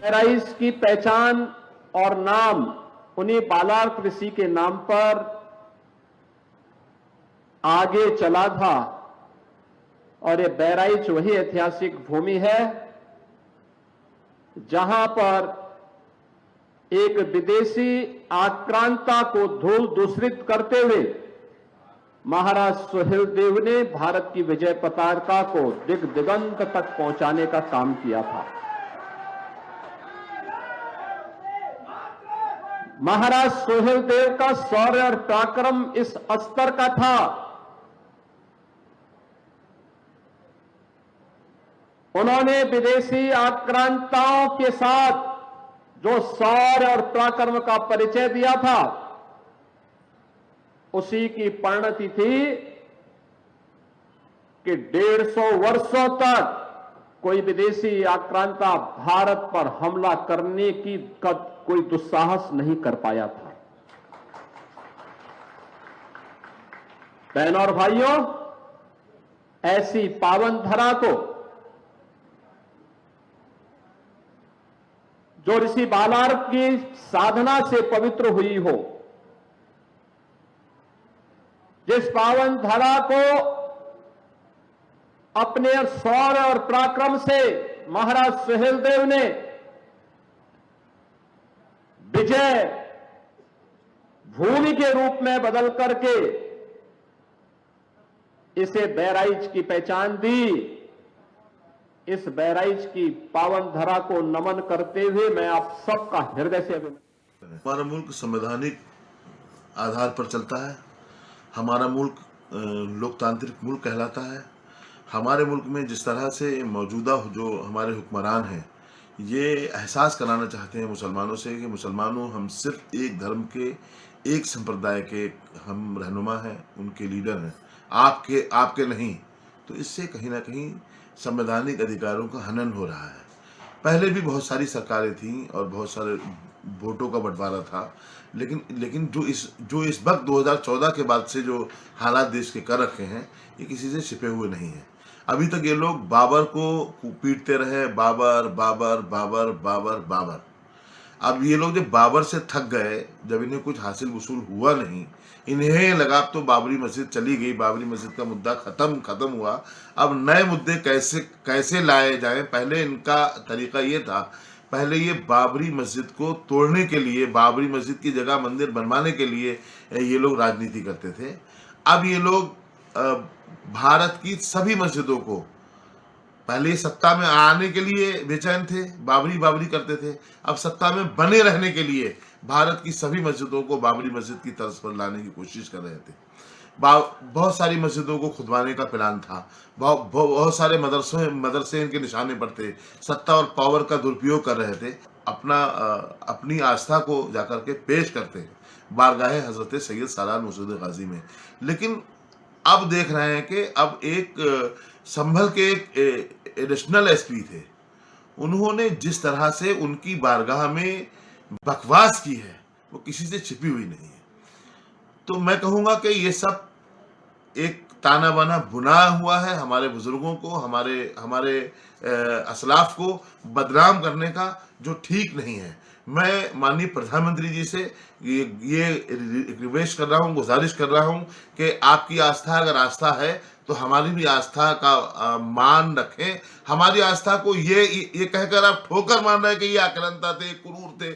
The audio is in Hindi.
बहराइच की पहचान और नाम उन्हीं बालार्क ऋषि के नाम पर आगे चला था और ये बहराइच वही ऐतिहासिक भूमि है जहां पर एक विदेशी आक्रांता को धूल दूषित करते हुए महाराज सुहेलदेव ने भारत की विजय पताका को दिग दिगंत तक पहुंचाने का काम किया था। महाराज सुहेलदेव का शौर्य और पराक्रम इस स्तर का था उन्होंने विदेशी आक्रांताओं के साथ जो शौर्य और पराक्रम का परिचय दिया था उसी की परिणति थी कि 150 वर्षों तक कोई विदेशी आक्रांता भारत पर हमला करने की कोई दुस्साहस नहीं कर पाया था। बहनों और भाइयों, ऐसी पावन धरा को जो ऋषि बालार्क की साधना से पवित्र हुई हो, जिस पावन धरा को अपने शौर्य और पराक्रम से महाराज सुहेलदेव ने विजय भूमि के रूप में बदल करके इसे बहराइच की पहचान दी, इस बहराइच की पावन धरा को नमन करते हुए मैं आप सबका हृदय से अभिनंदन। हमारा मुल्क संवैधानिक आधार पर चलता है। हमारा मुल्क लोकतांत्रिक मुल्क कहलाता है। हमारे मुल्क में जिस तरह से मौजूदा जो हमारे हुक्मरान हैं ये एहसास कराना चाहते हैं मुसलमानों से कि मुसलमानों हम सिर्फ एक धर्म के एक संप्रदाय के हम रहनुमा हैं, उनके लीडर हैं, आपके नहीं। तो इससे कहीं ना कहीं संवैधानिक अधिकारों का हनन हो रहा है। पहले भी बहुत सारी सरकारें थीं और बहुत सारे वोटों का बंटवारा था, लेकिन जो इस वक्त 2014 के बाद से जो हालात देश के कर रखे हैं ये किसी से छिपे हुए नहीं हैं। अभी तक ये लोग बाबर को पीटते रहे, बाबर बाबर बाबर बाबर बाबर। अब ये लोग जब बाबर से थक गए, जब इन्हें कुछ हासिल वसूल हुआ नहीं, इन्हें लगा तो बाबरी मस्जिद चली गई, बाबरी मस्जिद का मुद्दा खत्म हुआ, अब नए मुद्दे कैसे लाए जाएं। पहले इनका तरीका ये था, पहले ये बाबरी मस्जिद को तोड़ने के लिए, बाबरी मस्जिद की जगह मंदिर बनवाने के लिए ये लोग राजनीति करते थे। अब ये लोग भारत की सभी मस्जिदों को, पहले सत्ता में आने के लिए बेचैन थे, बाबरी करते थे, अब सत्ता में बने रहने के लिए भारत की सभी मस्जिदों को बाबरी मस्जिद की तर्ज पर लाने की कोशिश कर रहे थे। बहुत सारी मस्जिदों को खुदवाने का प्लान था, बहुत सारे मदरसे इनके निशाने पर थे, सत्ता और पावर का दुरुपयोग कर रहे थे। अपनी आस्था को जाकर के पेश करते बारगाहे हजरत सैयद सालार मसूद गाजी में। लेकिन अब देख रहे हैं कि अब एक संभल के एक एडिशनल एसपी थे, उन्होंने जिस तरह से उनकी बारगाह में बकवास की है वो किसी से छिपी हुई नहीं है। तो मैं कहूँगा कि ये सब एक ताना बाना बुना हुआ है हमारे बुजुर्गों को, हमारे असलाफ को बदनाम करने का, जो ठीक नहीं है। मैं माननीय प्रधानमंत्री जी से ये रिक्वेस्ट कर रहा हूँ, गुजारिश कर रहा हूँ कि आपकी आस्था अगर आस्था है तो हमारी भी आस्था का मान रखें। हमारी आस्था को ये कहकर आप ठोकर मार रहे हैं कि ये आक्रांता थे, क्रूर थे।